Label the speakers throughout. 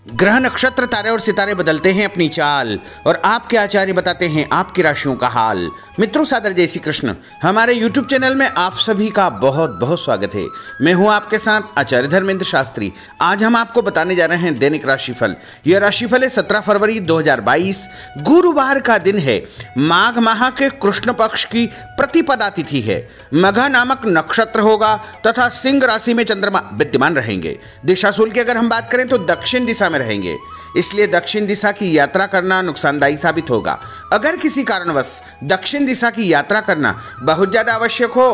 Speaker 1: ग्रह नक्षत्र तारे और सितारे बदलते हैं अपनी चाल और आपके आचार्य बताते हैं आपकी राशियों का हाल। मित्रों, सादर जय श्री कृष्ण। हमारे YouTube चैनल में आप सभी का बहुत बहुत स्वागत है। मैं हूं आपके साथ आचार्य धर्मेंद्र शास्त्री। आज हम आपको बताने जा रहे हैं दैनिक राशिफल। यह राशिफल है 17 फरवरी 2022, गुरुवार का दिन है। माघ माह के कृष्ण पक्ष की प्रतिपदा तिथि है। मघा नामक नक्षत्र होगा तथा सिंह राशि में चंद्रमा विद्यमान रहेंगे। दिशाशूल की अगर हम बात करें तो दक्षिण दिशा में रहेंगे, इसलिए दक्षिण दिशा की यात्रा करना नुकसानदायी साबित होगा। अगर किसी कारणवश दक्षिण दिशा की यात्रा करना बहुत ज्यादा आवश्यक हो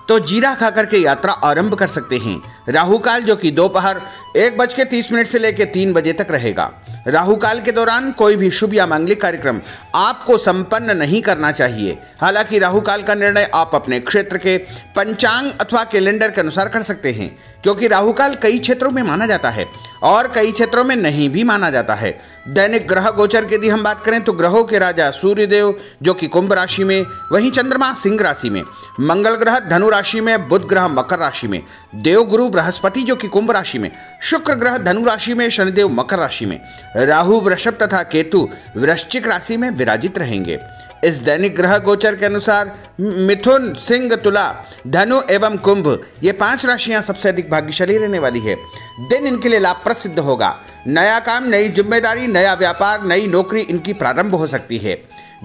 Speaker 1: तो जीरा खाकर के यात्रा आरंभ कर सकते हैं। राहु काल जो कि दोपहर 1:30 से लेकर 3 बजे तक रहेगा। राहु काल के दौरान कोई भी शुभ या मांगलिक कार्यक्रम आपको संपन्न नहीं करना चाहिए। हालांकि राहु काल का निर्णय आप अपने क्षेत्र के पंचांग अथवा कैलेंडर के अनुसार कर सकते हैं, क्योंकि राहु काल कई क्षेत्रों में माना जाता है और कई क्षेत्रों में नहीं भी माना जाता है। दैनिक ग्रह गोचर की यदि हम बात करें तो ग्रहों के राजा सूर्यदेव जो कि कुंभ राशि में, वहीं चंद्रमा सिंह राशि में, मंगल ग्रह धनु राशि में, बुध ग्रह मकर राशि में, देव गुरु बृहस्पति जो कि कुंभ राशि में, शुक्र ग्रह धनु राशि में, शनिदेव मकर राशि में, राहु वृषभ तथा केतु वृश्चिक राशि में विराजित रहेंगे। इस दैनिक ग्रह गोचर के अनुसार मिथुन, सिंह, तुला, धनु एवं कुंभ ये 5 राशियां सबसे अधिक भाग्यशाली रहने वाली है। दिन इनके लिए लाभप्रद सिद्ध होगा। नया काम, नई जिम्मेदारी, नया व्यापार, नई नौकरी इनकी प्रारंभ हो सकती है।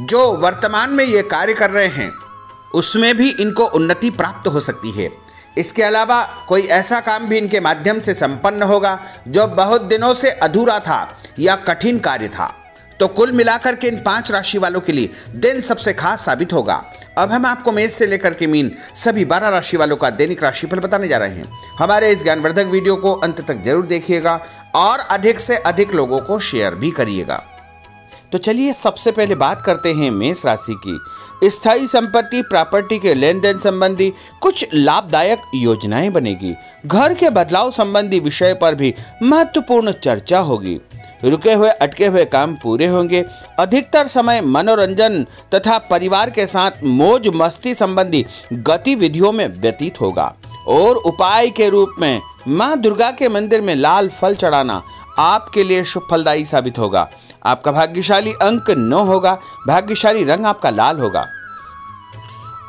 Speaker 1: जो वर्तमान में ये कार्य कर रहे हैं उसमें भी इनको उन्नति प्राप्त हो सकती है। इसके अलावा कोई ऐसा काम भी इनके माध्यम से संपन्न होगा जो बहुत दिनों से अधूरा था या कठिन कार्य था। तो कुल मिलाकर के इन 5 राशि वालों के लिए दिन सबसे खास साबित होगा। अब हम आपको मेष से लेकर के मीन सभी 12 राशि वालों का दैनिक राशिफल बताने जा रहे हैं। हमारे इस ज्ञानवर्धक वीडियो को अंत तक जरूर देखिएगा और अधिक से अधिक लोगों को शेयर भी करिएगा। तो चलिए सबसे पहले बात करते हैं मेष राशि की। स्थायी संपत्ति, प्रॉपर्टी के लेन देन संबंधी कुछ लाभदायक योजनाएं बनेगी। घर के बदलाव संबंधी विषय पर भी महत्वपूर्ण चर्चा होगी। रुके हुए अटके हुए काम पूरे होंगे। अधिकतर समय मनोरंजन तथा परिवार के साथ मौज मस्ती संबंधी गतिविधियों में व्यतीत होगा। और उपाय के रूप में मां दुर्गा के मंदिर में लाल फल चढ़ाना आपके लिए शुभ फलदायी साबित होगा। आपका भाग्यशाली अंक 9 होगा। भाग्यशाली रंग आपका लाल होगा।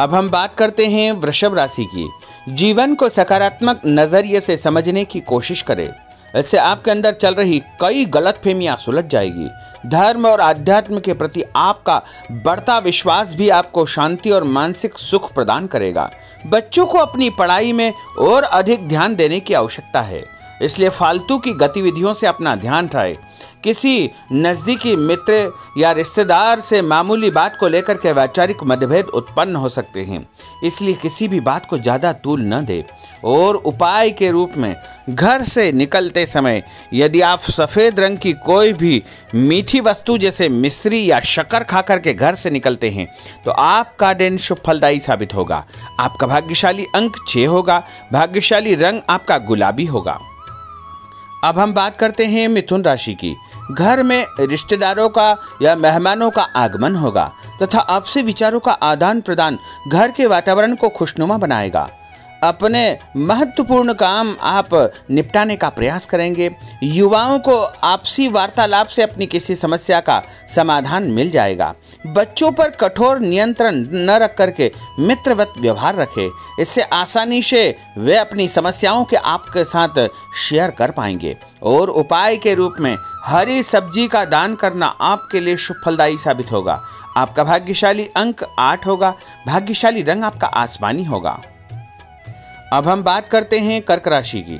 Speaker 1: अब हम बात करते हैं वृषभ राशि की। जीवन को सकारात्मक नजरिए से समझने की कोशिश करें। इससे आपके अंदर चल रही कई गलतफहमियां सुलझ जाएगी। धर्म और आध्यात्म के प्रति आपका बढ़ता विश्वास भी आपको शांति और मानसिक सुख प्रदान करेगा। बच्चों को अपनी पढ़ाई में और अधिक ध्यान देने की आवश्यकता है, इसलिए फालतू की गतिविधियों से अपना ध्यान हटाएं। किसी नज़दीकी मित्र या रिश्तेदार से मामूली बात को लेकर के वैचारिक मतभेद उत्पन्न हो सकते हैं, इसलिए किसी भी बात को ज़्यादा तूल न दें। और उपाय के रूप में घर से निकलते समय यदि आप सफ़ेद रंग की कोई भी मीठी वस्तु जैसे मिश्री या शक्कर खाकर के घर से निकलते हैं तो आपका दिन शुभ फलदायी साबित होगा। आपका भाग्यशाली अंक 6 होगा। भाग्यशाली रंग आपका गुलाबी होगा। अब हम बात करते हैं मिथुन राशि की। घर में रिश्तेदारों का या मेहमानों का आगमन होगा तथा आपसी विचारों का आदान प्रदान घर के वातावरण को खुशनुमा बनाएगा। अपने महत्वपूर्ण काम आप निपटाने का प्रयास करेंगे। युवाओं को आपसी वार्तालाप से अपनी किसी समस्या का समाधान मिल जाएगा। बच्चों पर कठोर नियंत्रण न रख करके मित्रवत व्यवहार रखें, इससे आसानी से वे अपनी समस्याओं के आपके साथ शेयर कर पाएंगे। और उपाय के रूप में हरी सब्जी का दान करना आपके लिए शुभ फलदायी साबित होगा। आपका भाग्यशाली अंक 8 होगा। भाग्यशाली रंग आपका आसमानी होगा। अब हम बात करते हैं कर्क राशि की।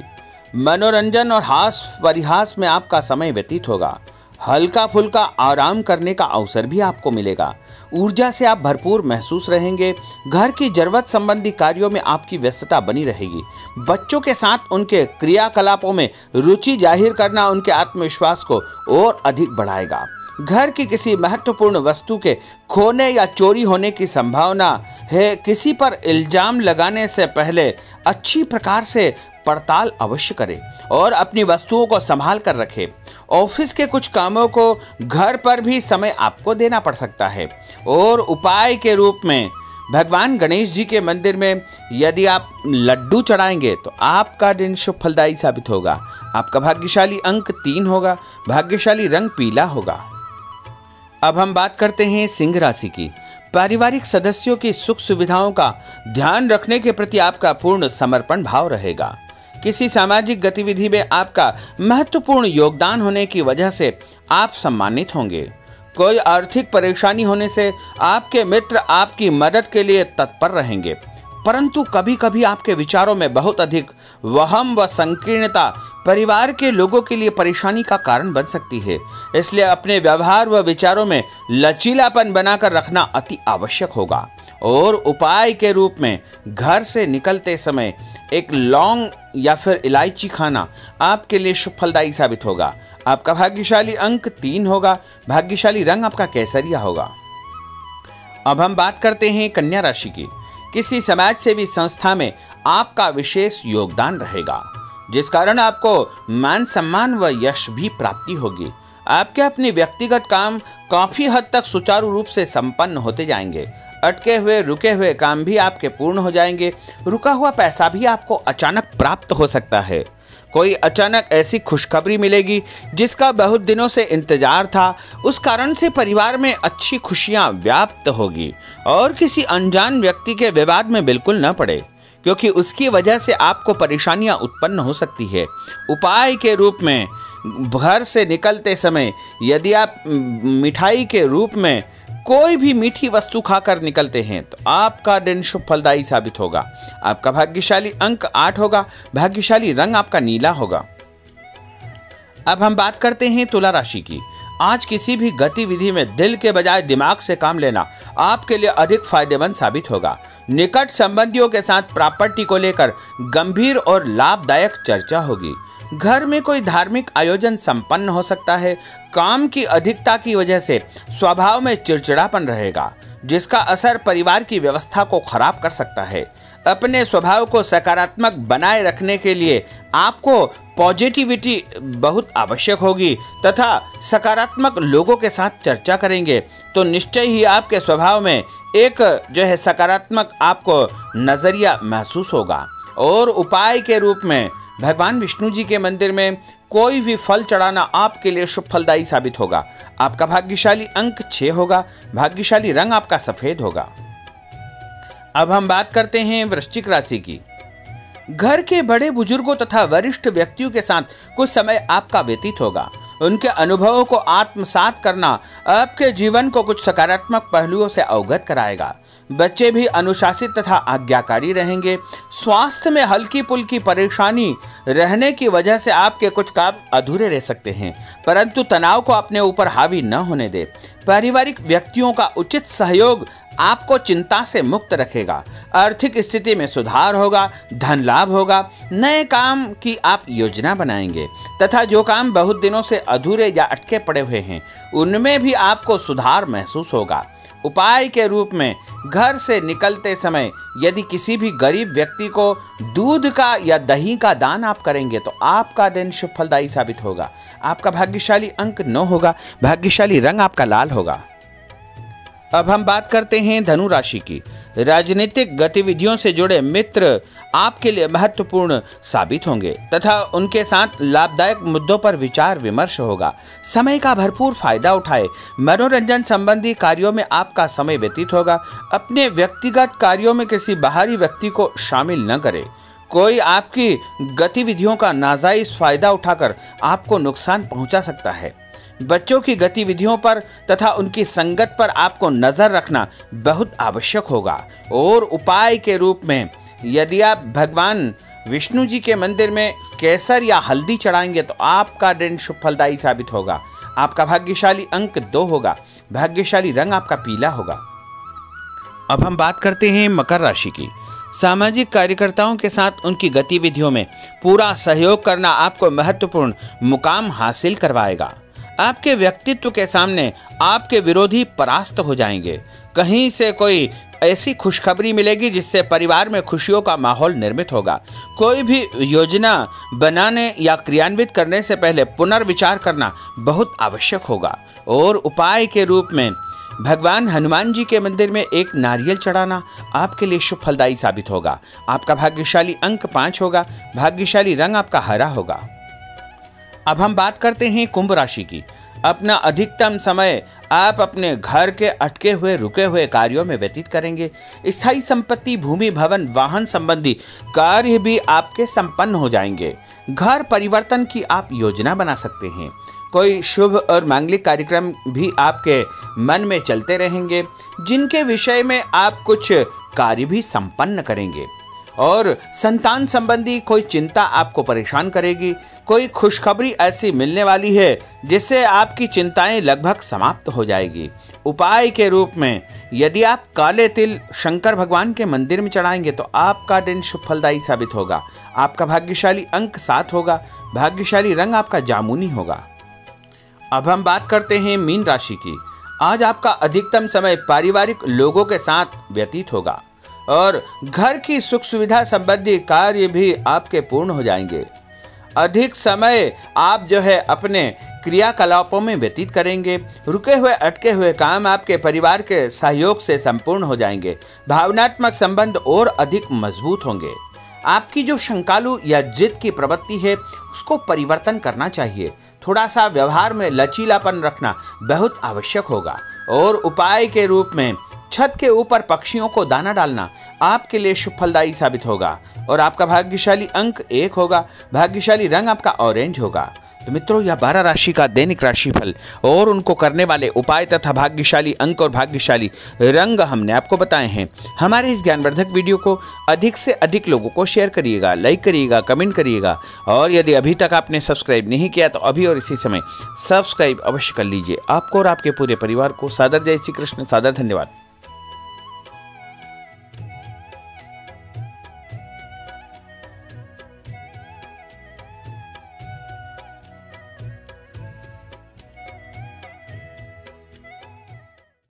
Speaker 1: मनोरंजन और हास परिहास में आपका समय व्यतीत होगा। हल्का फुल्का आराम करने का अवसर भी आपको मिलेगा। ऊर्जा से आप भरपूर महसूस रहेंगे। घर की जरूरत संबंधी कार्यों में आपकी व्यस्तता बनी रहेगी। बच्चों के साथ उनके क्रियाकलापों में रुचि जाहिर करना उनके आत्मविश्वास को और अधिक बढ़ाएगा। घर की किसी महत्वपूर्ण वस्तु के खोने या चोरी होने की संभावना है। किसी पर इल्जाम लगाने से पहले अच्छी प्रकार से पड़ताल अवश्य करें और अपनी वस्तुओं को संभाल कर रखें। ऑफिस के कुछ कामों को घर पर भी समय आपको देना पड़ सकता है। और उपाय के रूप में भगवान गणेश जी के मंदिर में यदि आप लड्डू चढ़ाएंगे तो आपका दिन शुभ फलदायी साबित होगा। आपका भाग्यशाली अंक 3 होगा। भाग्यशाली रंग पीला होगा। अब हम बात करते हैं सिंह राशि की। पारिवारिक सदस्यों की सुख सुविधाओं का ध्यान रखने के प्रति आपका पूर्ण समर्पण भाव रहेगा। किसी सामाजिक गतिविधि में आपका महत्वपूर्ण योगदान होने की वजह से आप सम्मानित होंगे। कोई आर्थिक परेशानी होने से आपके मित्र आपकी मदद के लिए तत्पर रहेंगे, परंतु कभी कभी आपके विचारों में बहुत अधिक वहम व संकीर्णता परिवार के लोगों के लिए परेशानी का कारण बन सकती है। इसलिए अपने व्यवहार व विचारों में लचीलापन बनाकर रखना अति आवश्यक होगा। और उपाय के रूप में घर से निकलते समय एक लौंग या फिर इलायची खाना आपके लिए शुभ फलदायी साबित होगा। आपका भाग्यशाली अंक 3 होगा। भाग्यशाली रंग आपका केसरिया होगा। अब हम बात करते हैं कन्या राशि की। किसी समाज सेवी संस्था में आपका विशेष योगदान रहेगा, जिस कारण आपको मान सम्मान व यश भी प्राप्ति होगी। आपके अपने व्यक्तिगत काम काफी हद तक सुचारू रूप से संपन्न होते जाएंगे। अटके हुए रुके हुए काम भी आपके पूर्ण हो जाएंगे। रुका हुआ पैसा भी आपको अचानक प्राप्त हो सकता है। कोई अचानक ऐसी खुशखबरी मिलेगी जिसका बहुत दिनों से इंतजार था। उस कारण से परिवार में अच्छी खुशियां व्याप्त होगी और किसी अनजान व्यक्ति के विवाद में बिल्कुल न पड़े, क्योंकि उसकी वजह से आपको परेशानियां उत्पन्न हो सकती है। उपाय के रूप में घर से निकलते समय यदि आप मिठाई के रूप में कोई भी मीठी वस्तु खाकर निकलते हैं तो आपका दिन शुभ फलदायी साबित होगा। आपका भाग्यशाली अंक 8 होगा। भाग्यशाली रंग आपका नीला होगा। अब हम बात करते हैं तुला राशि की। आज किसी भी गतिविधि में दिल के बजाय दिमाग से काम लेना आपके लिए अधिक फायदेमंद साबित होगा। निकट संबंधियों के साथ प्रॉपर्टी को लेकर गंभीर और लाभदायक चर्चा होगी। घर में कोई धार्मिक आयोजन संपन्न हो सकता है। काम की अधिकता की वजह से स्वभाव में चिड़चिड़ापन रहेगा, जिसका असर परिवार की व्यवस्था को खराब कर सकता है। अपने स्वभाव को सकारात्मक बनाए रखने के लिए आपको पॉजिटिविटी बहुत आवश्यक होगी तथा सकारात्मक लोगों के साथ चर्चा करेंगे तो निश्चय ही आपके स्वभाव में एक सकारात्मक आपको नजरिया महसूस होगा। और उपाय के रूप में भगवान विष्णु जी के मंदिर में कोई भी फल चढ़ाना आपके लिए शुभ फलदायी साबित होगा। आपका भाग्यशाली अंक 6 होगा। भाग्यशाली रंग आपका सफेद होगा। अब हम बात करते हैं वृश्चिक राशि की। घर के बड़े बुजुर्गों तथा वरिष्ठ व्यक्तियों के साथ कुछ समय आपका व्यतीत होगा। उनके अनुभवों को आत्मसात करना आपके जीवन को कुछ सकारात्मक पहलुओं से अवगत कराएगा। बच्चे भी अनुशासित तथा आज्ञाकारी रहेंगे। स्वास्थ्य में हल्की पुल्की परेशानी रहने की वजह से आपके कुछ काम अधूरे रह सकते हैं, परंतु तनाव को अपने ऊपर हावी न होने दे। पारिवारिक व्यक्तियों का उचित सहयोग आपको चिंता से मुक्त रखेगा। आर्थिक स्थिति में सुधार होगा। धन लाभ होगा। नए काम की आप योजना बनाएंगे तथा जो काम बहुत दिनों से अधूरे या अटके पड़े हुए हैं उनमें भी आपको सुधार महसूस होगा। उपाय के रूप में घर से निकलते समय यदि किसी भी गरीब व्यक्ति को दूध का या दही का दान आप करेंगे तो आपका दिन शुभ फलदायी साबित होगा। आपका भाग्यशाली अंक 9 होगा। भाग्यशाली रंग आपका लाल होगा। अब हम बात करते हैं धनु राशि की। राजनीतिक गतिविधियों से जुड़े मित्र आपके लिए महत्वपूर्ण साबित होंगे तथा उनके साथ लाभदायक मुद्दों पर विचार विमर्श होगा। समय का भरपूर फायदा उठाए। मनोरंजन संबंधी कार्यों में आपका समय व्यतीत होगा। अपने व्यक्तिगत कार्यों में किसी बाहरी व्यक्ति को शामिल न करें। कोई आपकी गतिविधियों का नाजायज फायदा उठाकर आपको नुकसान पहुंचा सकता है। बच्चों की गतिविधियों पर तथा उनकी संगत पर आपको नजर रखना बहुत आवश्यक होगा। और उपाय के रूप में यदि आप भगवान विष्णु जी के मंदिर में केसर या हल्दी चढ़ाएंगे तो आपका दिन शुभ फलदायी साबित होगा। आपका भाग्यशाली अंक 2 होगा। भाग्यशाली रंग आपका पीला होगा। अब हम बात करते हैं मकर राशि की। सामाजिक कार्यकर्ताओं के साथ उनकी गतिविधियों में पूरा सहयोग करना आपको महत्वपूर्ण मुकाम हासिल करवाएगा। आपके व्यक्तित्व के सामने आपके विरोधी परास्त हो जाएंगे। कहीं से कोई ऐसी खुशखबरी मिलेगी जिससे परिवार में खुशियों का माहौल निर्मित होगा। कोई भी योजना बनाने या क्रियान्वित करने से पहले पुनर्विचार करना बहुत आवश्यक होगा। और उपाय के रूप में भगवान हनुमान जी के मंदिर में एक नारियल चढ़ाना आपके लिए शुभ फलदायी साबित होगा। आपका भाग्यशाली अंक 5 होगा। भाग्यशाली रंग आपका हरा होगा। अब हम बात करते हैं कुंभ राशि की। अपना अधिकतम समय आप अपने घर के अटके हुए रुके हुए कार्यों में व्यतीत करेंगे। स्थायी संपत्ति, भूमि, भवन, वाहन संबंधी कार्य भी आपके संपन्न हो जाएंगे। घर परिवर्तन की आप योजना बना सकते हैं। कोई शुभ और मांगलिक कार्यक्रम भी आपके मन में चलते रहेंगे, जिनके विषय में आप कुछ कार्य भी संपन्न करेंगे। और संतान संबंधी कोई चिंता आपको परेशान करेगी। कोई खुशखबरी ऐसी मिलने वाली है जिससे आपकी चिंताएं लगभग समाप्त हो जाएगी। उपाय के रूप में यदि आप काले तिल शंकर भगवान के मंदिर में चढ़ाएंगे तो आपका दिन शुभ फलदायी साबित होगा। आपका भाग्यशाली अंक 7 होगा। भाग्यशाली रंग आपका जामुनी होगा। अब हम बात करते हैं मीन राशि की। आज आपका अधिकतम समय पारिवारिक लोगों के साथ व्यतीत होगा और घर की सुख सुविधा संबंधी कार्य भी आपके पूर्ण हो जाएंगे। अधिक समय आप अपने क्रियाकलापों में व्यतीत करेंगे। रुके हुए अटके हुए काम आपके परिवार के सहयोग से संपूर्ण हो जाएंगे। भावनात्मक संबंध और अधिक मजबूत होंगे। आपकी जो शंकालु या जिद की प्रवृत्ति है उसको परिवर्तन करना चाहिए। थोड़ा सा व्यवहार में लचीलापन रखना बहुत आवश्यक होगा। और उपाय के रूप में छत के ऊपर पक्षियों को दाना डालना आपके लिए शुभ फलदायी साबित होगा। और आपका भाग्यशाली अंक 1 होगा। भाग्यशाली रंग आपका ऑरेंज होगा। तो मित्रों, यह 12 राशि का दैनिक राशिफल और उनको करने वाले उपाय तथा भाग्यशाली अंक और भाग्यशाली रंग हमने आपको बताए हैं। हमारे इस ज्ञानवर्धक वीडियो को अधिक से अधिक लोगों को शेयर करिएगा, लाइक करिएगा, कमेंट करिएगा। और यदि अभी तक आपने सब्सक्राइब नहीं किया तो अभी और इसी समय सब्सक्राइब अवश्य कर लीजिए। आपको और आपके पूरे परिवार को सादर जय श्री कृष्ण, सादर धन्यवाद।